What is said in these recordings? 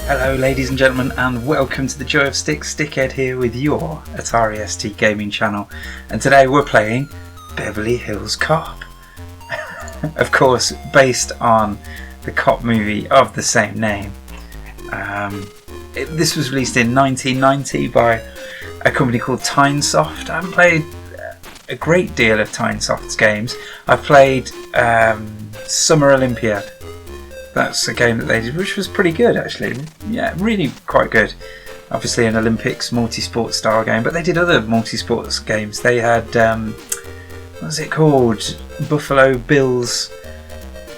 Hello ladies and gentlemen, and welcome to the Joy of Sticks. Stickhead here with your Atari ST gaming channel, and today we're playing Beverly Hills Cop. Of course, based on the cop movie of the same name. This was released in 1990 by a company called Tynesoft. I haven't played a great deal of Tynesoft's games. I've played Summer Olympiad. That's a game that they did, which was pretty good actually. Yeah, really quite good. Obviously an Olympics multi-sport style game, but they did other multi-sports games. They had, what was it called? Buffalo Bills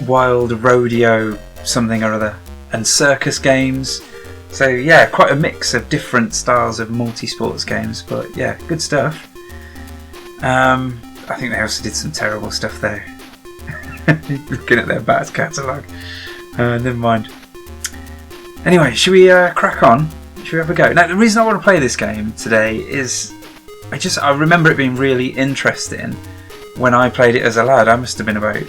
Wild Rodeo something or other, and circus games. So yeah, quite a mix of different styles of multi-sports games, but yeah, good stuff. I think they also did some terrible stuff though. Looking at their back catalogue. Never mind. Anyway, should we crack on? Should we have a go? Now, the reason I want to play this game today is I remember it being really interesting when I played it as a lad. I must have been about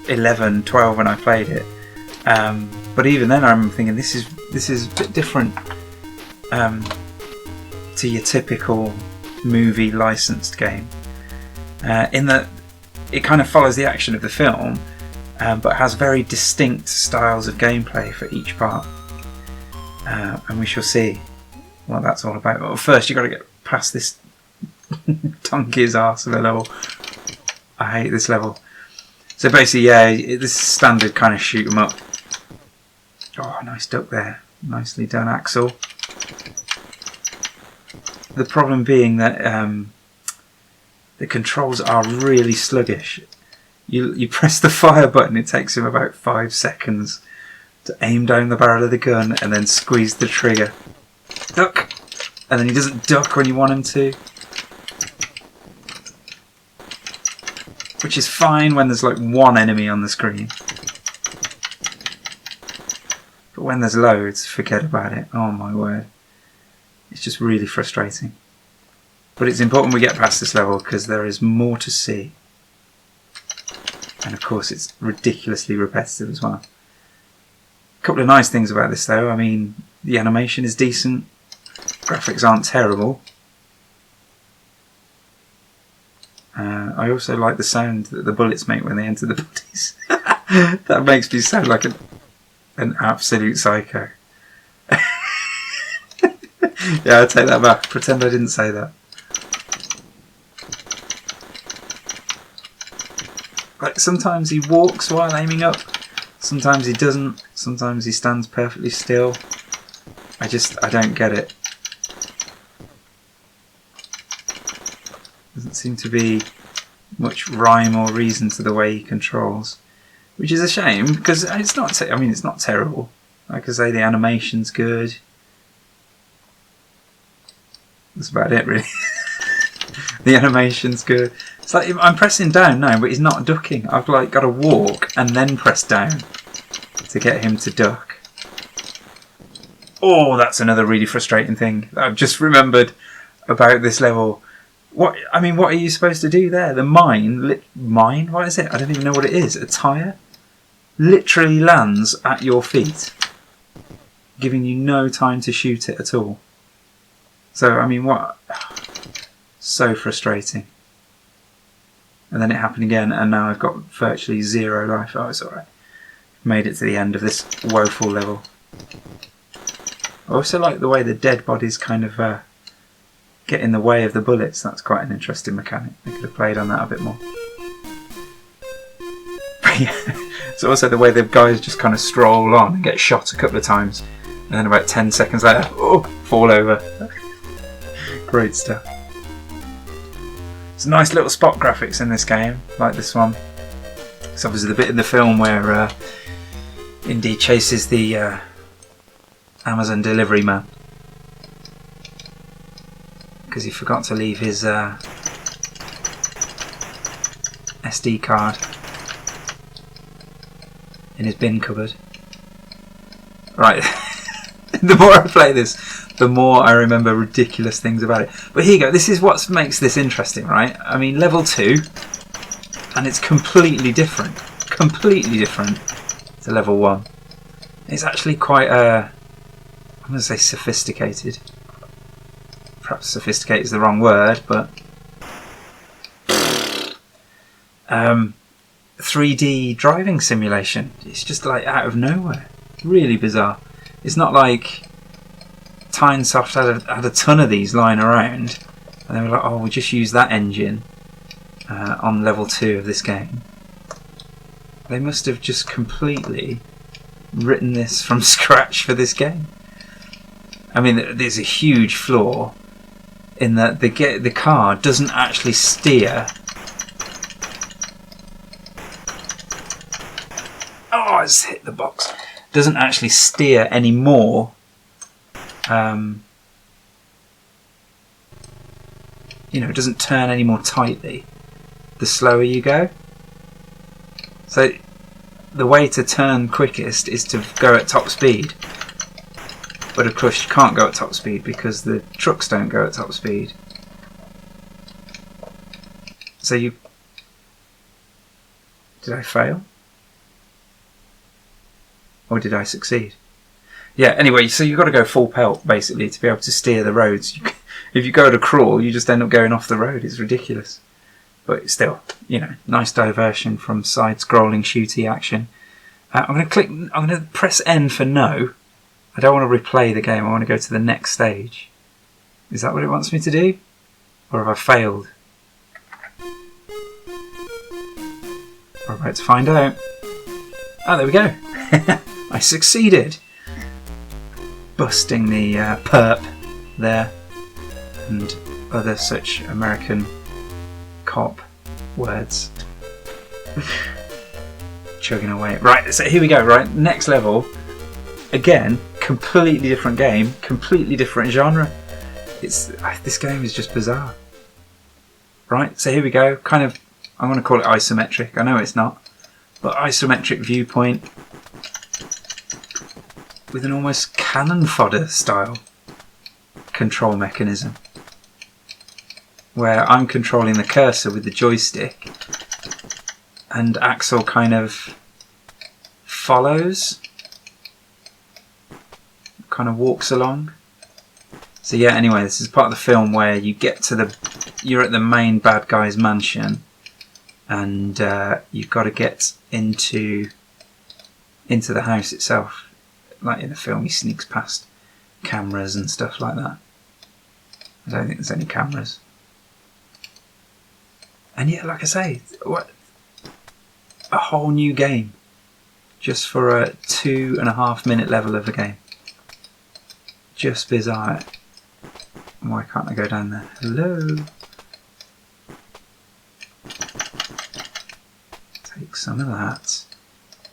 11, 12 when I played it. But even then, I remember thinking this is a bit different to your typical movie licensed game, in that it kind of follows the action of the film. But has very distinct styles of gameplay for each part, and we shall see what that's all about. But first you've got to get past this donkey's arse of a level. I hate this level. So basically, yeah, this is standard kind of shoot 'em up. Oh, nice duck there. Nicely done, Axel. The problem being that the controls are really sluggish. You press the fire button, it takes him about 5 seconds to aim down the barrel of the gun and then squeeze the trigger. Duck! And then he doesn't duck when you want him to. Which is fine when there's like one enemy on the screen. But when there's loads, forget about it. Oh my word. It's just really frustrating. But it's important we get past this level because there is more to see. And of course it's ridiculously repetitive as well. A couple of nice things about this though. I mean, the animation is decent. Graphics aren't terrible. I also like the sound that the bullets make when they enter the bodies. That makes me sound like an absolute psycho. Yeah, I'll take that back. Pretend I didn't say that. Like sometimes he walks while aiming up, sometimes he doesn't, sometimes he stands perfectly still. I don't get it. Doesn't seem to be much rhyme or reason to the way he controls, which is a shame because it's not. It's not terrible. Like I say, the animation's good. That's about it, really. The animation's good. It's like I'm pressing down now, but he's not ducking. I've like got to walk and then press down to get him to duck. Oh, that's another really frustrating thing that I've just remembered about this level. What are you supposed to do there? The mine? What is it? I don't even know what it is. A tyre? Literally lands at your feet, giving you no time to shoot it at all. So, I mean, what? So frustrating. And then it happened again, and now I've got virtually 0 life. Oh, it's alright. Made it to the end of this woeful level. I also like the way the dead bodies kind of get in the way of the bullets. That's quite an interesting mechanic. They could have played on that a bit more. But yeah, it's also the way the guys just kind of stroll on and get shot a couple of times, and then about 10 seconds later, oh, fall over. Great stuff. Some nice little spot graphics in this game, like this one. It's obviously the bit in the film where Indy chases the Amazon delivery man because he forgot to leave his SD card in his bin cupboard. Right, The more I play this, the more I remember ridiculous things about it. But here you go. This is what makes this interesting, right? I mean, level 2, and it's completely different. Completely different to level 1. It's actually quite, I'm going to say sophisticated. Perhaps sophisticated is the wrong word, but 3D driving simulation. It's just like out of nowhere. Really bizarre. It's not like Tynesoft had a ton of these lying around and they were like, oh, we'll just use that engine on level 2 of this game. They must have just completely written this from scratch for this game. I mean, there's a huge flaw in that the car doesn't actually steer. Oh, I just hit the box. Doesn't actually steer any more. You know, it doesn't turn any more tightly the slower you go. So the way to turn quickest is to go at top speed. But of course you can't go at top speed because the trucks don't go at top speed. So you... Did I fail? Or did I succeed? Yeah, anyway, so you've got to go full pelt, basically, to be able to steer the roads. If you go to crawl, you just end up going off the road. It's ridiculous. But still, you know, nice diversion from side-scrolling shooty action. I'm going to press N for no. I don't want to replay the game. I want to go to the next stage. Is that what it wants me to do? Or have I failed? We're about to find out. Oh, there we go. I succeeded. Busting the perp there. And other such American cop words. Chugging away. Right, so here we go, right? Next level. Again, completely different game, completely different genre. This game is just bizarre. Right, so here we go. Kind of, I'm going to call it isometric. I know it's not. But isometric viewpoint with an almost cannon fodder style control mechanism. Where I'm controlling the cursor with the joystick and Axel kind of follows, kind of walks along. So yeah, anyway, this is part of the film where you get to you're at the main bad guy's mansion and you've got to get into the house itself. Like in the film, he sneaks past cameras and stuff like that. I don't think there's any cameras. And yeah, like I say, what a whole new game just for a 2.5 minute level of a game. Just bizarre. Why can't I go down there? Hello. Take some of that.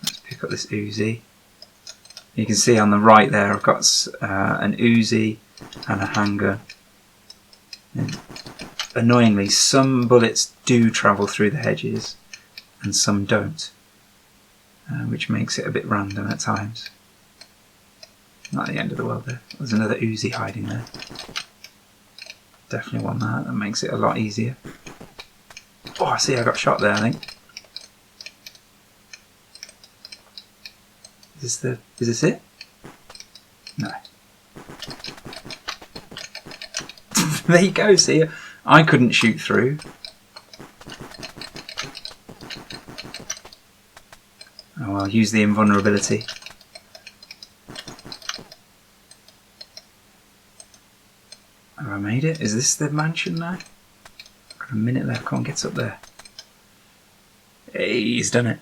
Let's pick up this Uzi. You can see on the right there I've got an Uzi and a handgun. And annoyingly, some bullets do travel through the hedges and some don't, which makes it a bit random at times. Not the end of the world there. There's another Uzi hiding there. Definitely want that. That makes it a lot easier. Oh, I see I got shot there, I think. Is this it? No. There you go, see? I couldn't shoot through. Oh, I'll use the invulnerability. Have I made it? Is this the mansion now? I've got a minute left, can't get up there. Hey, he's done it.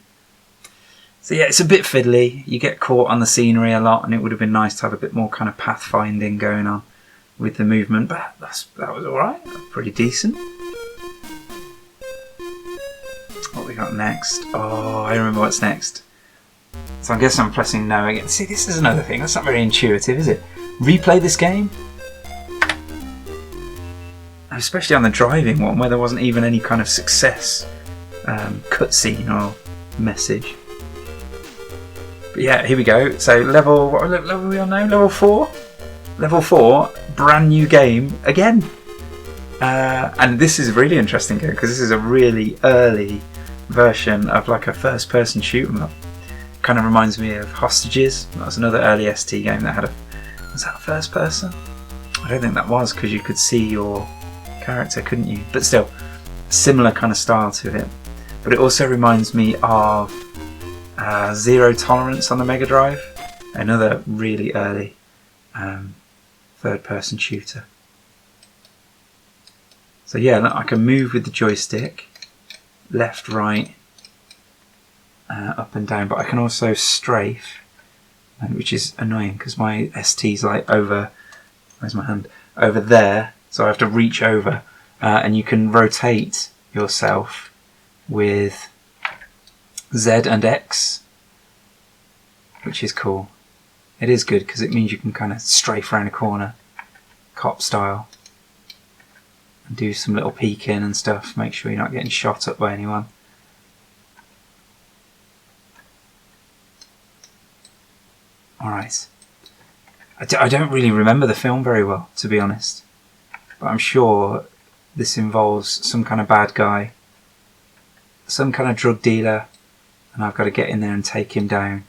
So yeah, it's a bit fiddly. You get caught on the scenery a lot, and it would have been nice to have a bit more kind of pathfinding going on with the movement, but that was alright. Pretty decent. What we got next? Oh, I remember what's next. So I guess I'm pressing no again. See, this is another thing. That's not very intuitive, is it? Replay this game? Especially on the driving one, where there wasn't even any kind of success cutscene or message. But yeah, here we go. So what level are we on now? Level 4? Level 4, brand new game again. And this is a really interesting game because this is a really early version of like a first-person shoot 'em up. Kind of reminds me of Hostages. That was another early ST game that had was that first person? I don't think that was, because you could see your character, couldn't you? But still, similar kind of style to it. But it also reminds me of Zero Tolerance on the Mega Drive, another really early third-person shooter. So yeah, look, I can move with the joystick, left, right, up and down, but I can also strafe, which is annoying because my ST's like over, where's my hand? Over there, so I have to reach over, and you can rotate yourself with Z and X, which is cool. It is good because it means you can kind of strafe around a corner, cop style, and do some little peeking and stuff, make sure you're not getting shot up by anyone. Alright. I don't really remember the film very well, to be honest. But I'm sure this involves some kind of bad guy, some kind of drug dealer, and I've got to get in there and take him down.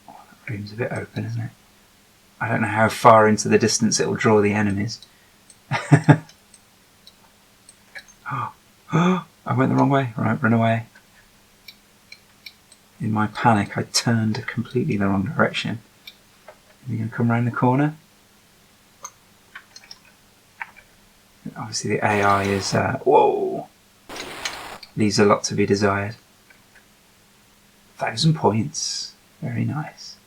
Oh, that room's a bit open, isn't it? I don't know how far into the distance it will draw the enemies. Oh, I went the wrong way. Right, run away. In my panic, I turned completely the wrong direction. Is he going to come around the corner? Obviously the AI is... whoa! Leaves a lot to be desired. 1,000 points. Very nice.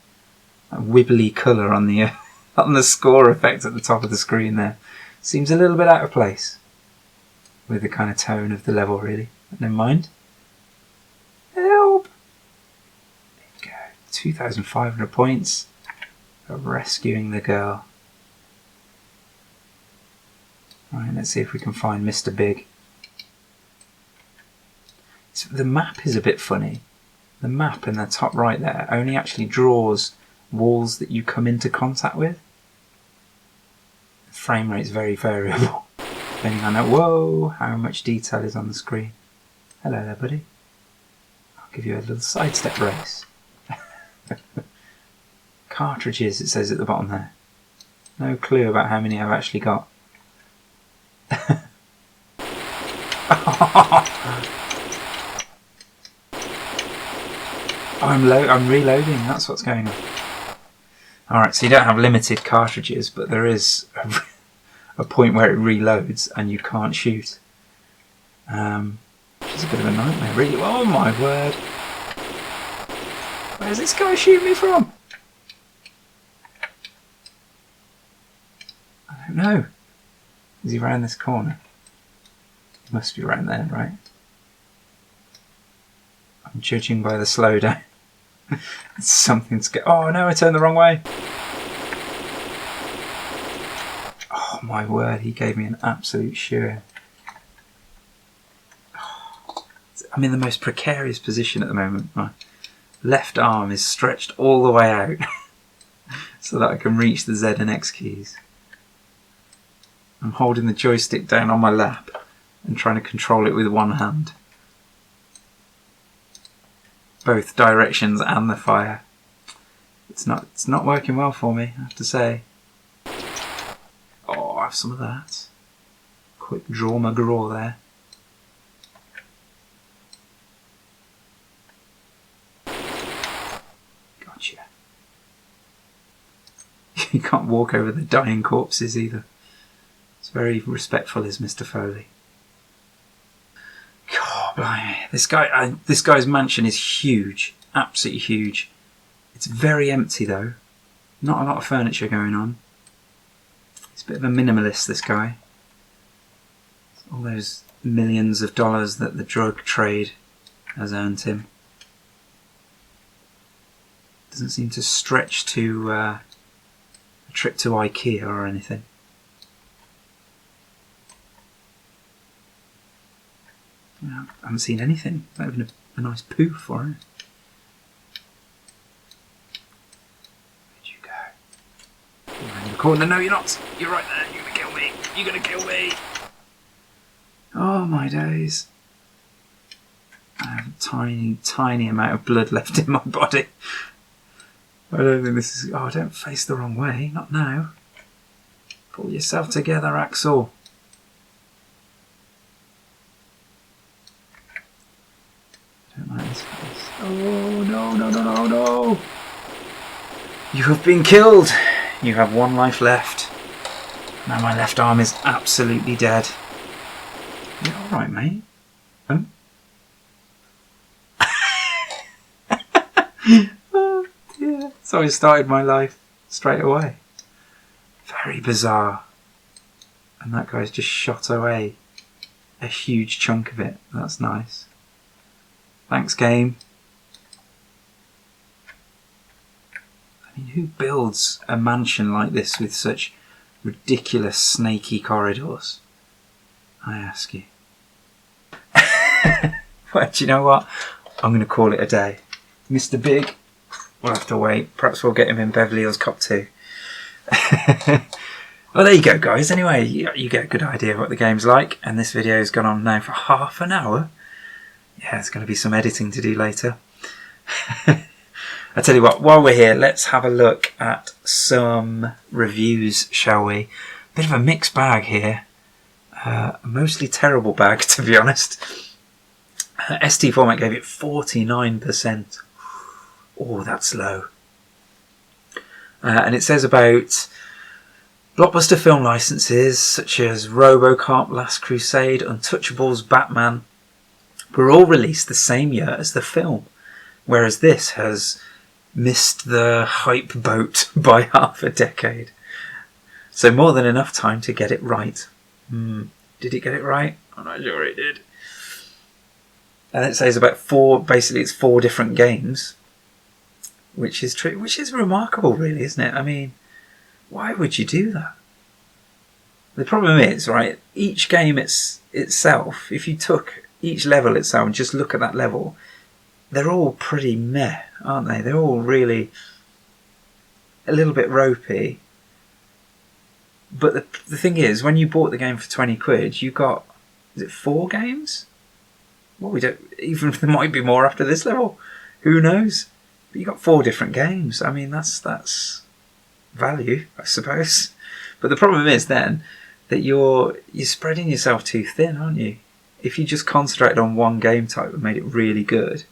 That wibbly colour on the score effect at the top of the screen there. Seems a little bit out of place with the kind of tone of the level, really. But never mind. Help! 2,500 points for rescuing the girl. Right, let's see if we can find Mr. Big. So the map is a bit funny. The map in the top right there only actually draws walls that you come into contact with. The frame rate's very variable, depending on how much detail is on the screen. Hello there, buddy. I'll give you a little sidestep race. Cartridges, it says at the bottom there. No clue about how many I've actually got. I'm reloading, that's what's going on. Alright, so you don't have limited cartridges, but there is a point where it reloads and you can't shoot. Which is a bit of a nightmare, really. Oh my word. Where's this guy shooting me from? I don't know. Is he around this corner? He must be around there, right? I'm judging by the slowdown. Something's oh no, I turned the wrong way. Oh my word, he gave me an absolute shear. I'm in the most precarious position at the moment. My left arm is stretched all the way out so that I can reach the Z and X keys. I'm holding the joystick down on my lap and trying to control it with one hand. Both directions and the fire. It's not working well for me, I have to say. Oh, I have some of that. Quick draw McGraw there. Gotcha. You can't walk over the dying corpses either. It's very respectful, is Mr. Foley. God, blimey. This guy's mansion is huge, absolutely huge. It's very empty though. Not a lot of furniture going on. He's a bit of a minimalist, this guy. All those millions of dollars that the drug trade has earned him. Doesn't seem to stretch to a trip to IKEA or anything. haven't seen anything. Not even a nice poo for it. Where'd you go? You're around the corner. No, you're not. You're right there. You're going to kill me. You're going to kill me. Oh, my days. I have a tiny, tiny amount of blood left in my body. I don't think this is... Oh, don't face the wrong way. Not now. Pull yourself together, Axel. I don't like this face. Oh, no, no, no, no, no. You have been killed. You have one life left. Now my left arm is absolutely dead. You alright, mate? Huh? Oh dear. So I started my life straight away. Very bizarre. And that guy's just shot away a huge chunk of it. That's nice. Thanks, game. I mean, who builds a mansion like this with such ridiculous snaky corridors? I ask you. Well, do you know what? I'm going to call it a day. Mr. Big, we'll have to wait. Perhaps we'll get him in Beverly Hills Cop 2. Well, there you go, guys. Anyway, you get a good idea of what the game's like. And this video has gone on now for half an hour. Yeah, there's going to be some editing to do later. I tell you what, while we're here, let's have a look at some reviews, shall we? Bit of a mixed bag here. A mostly terrible bag, to be honest. ST Format gave it 49%. Oh, that's low. And it says about blockbuster film licenses such as RoboCop, Last Crusade, Untouchables, Batman were all released the same year as the film, whereas this has missed the hype boat by half a decade. So more than enough time to get it right. Did it get it right? I'm not sure it did. And it says about basically it's 4 different games, which is remarkable, really, isn't it? I mean, why would you do that? The problem is, right, each game itself, if you took each level itself and just look at that level, they're all pretty meh, aren't they? They're all really a little bit ropey. But the thing is, when you bought the game for 20 quid, you got, is it 4 games? Well, we don't, even there might be more after this level. Who knows? But you got 4 different games. I mean, that's value, I suppose. But the problem is then that you're spreading yourself too thin, aren't you? If you just concentrated on one game type and made it really good,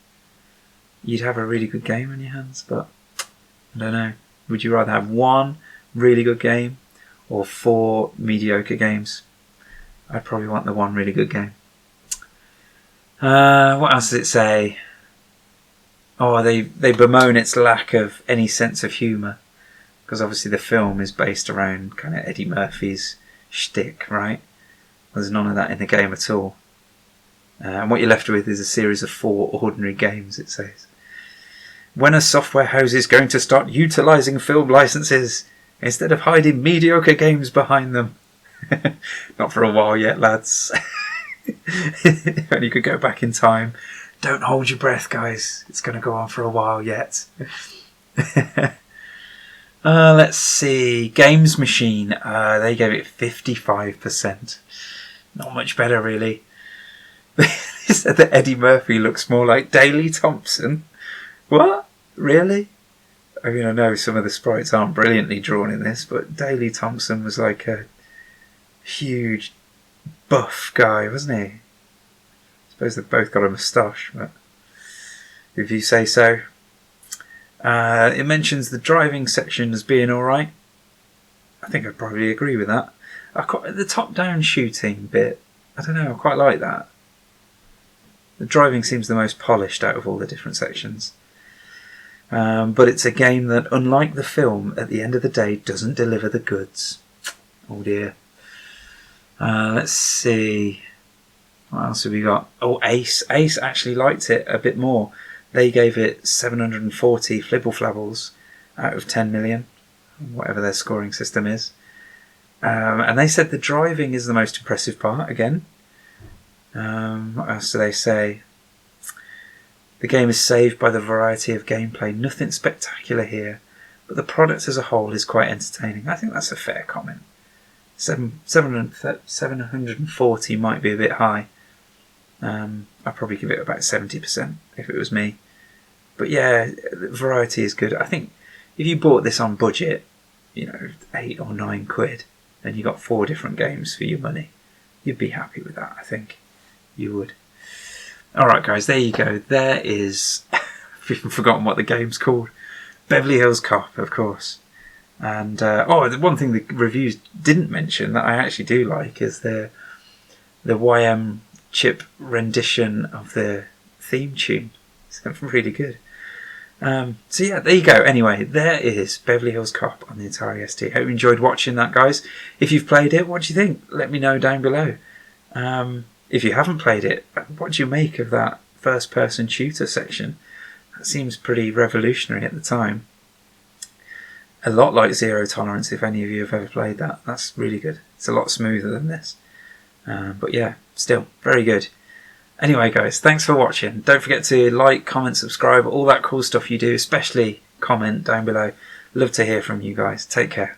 you'd have a really good game on your hands. But I don't know. Would you rather have one really good game or 4 mediocre games? I'd probably want the one really good game. What else does it say? Oh, they bemoan its lack of any sense of humour, because obviously the film is based around kind of Eddie Murphy's shtick, right? There's none of that in the game at all. And what you're left with is a series of 4 ordinary games, it says. When a software house is going to start utilising film licenses instead of hiding mediocre games behind them? Not for a while yet, lads. If only you could go back in time. Don't hold your breath, guys. It's going to go on for a while yet. Let's see. Games Machine. They gave it 55%. Not much better, really. They said that Eddie Murphy looks more like Daley Thompson. What? Really? I mean, I know some of the sprites aren't brilliantly drawn in this, but Daley Thompson was like a huge buff guy, wasn't he? I suppose they've both got a moustache, but if you say so. It mentions the driving section as being alright. I think I'd probably agree with that. The top-down shooting bit, I don't know, I quite like that. The driving seems the most polished out of all the different sections. But it's a game that, unlike the film, at the end of the day, doesn't deliver the goods. Oh dear. Let's see. What else have we got? Oh, Ace. Ace actually liked it a bit more. They gave it 740 flibble flabbles out of 10 million, whatever their scoring system is. And they said the driving is the most impressive part, again. What else do they say? The game is saved by the variety of gameplay. Nothing spectacular here, but the product as a whole is quite entertaining. I think that's a fair comment. 740 might be a bit high. I'd probably give it about 70% if it was me. But yeah, the variety is good. I think if you bought this on budget, you know, 8 or 9 quid, and you got 4 different games for your money, you'd be happy with that, I think. You would. Alright guys, there you go. There is... I've even forgotten what the game's called. Beverly Hills Cop, of course. And, the one thing the reviews didn't mention that I actually do like is the YM chip rendition of the theme tune. It's really good. So yeah, there you go. Anyway, there is Beverly Hills Cop on the Atari ST. Hope you enjoyed watching that, guys. If you've played it, what do you think? Let me know down below. If you haven't played it, what do you make of that first-person shooter section? That seems pretty revolutionary at the time. A lot like Zero Tolerance, if any of you have ever played that. That's really good. It's a lot smoother than this. But yeah, still, very good. Anyway guys, thanks for watching. Don't forget to like, comment, subscribe, all that cool stuff you do, especially comment down below. Love to hear from you guys. Take care.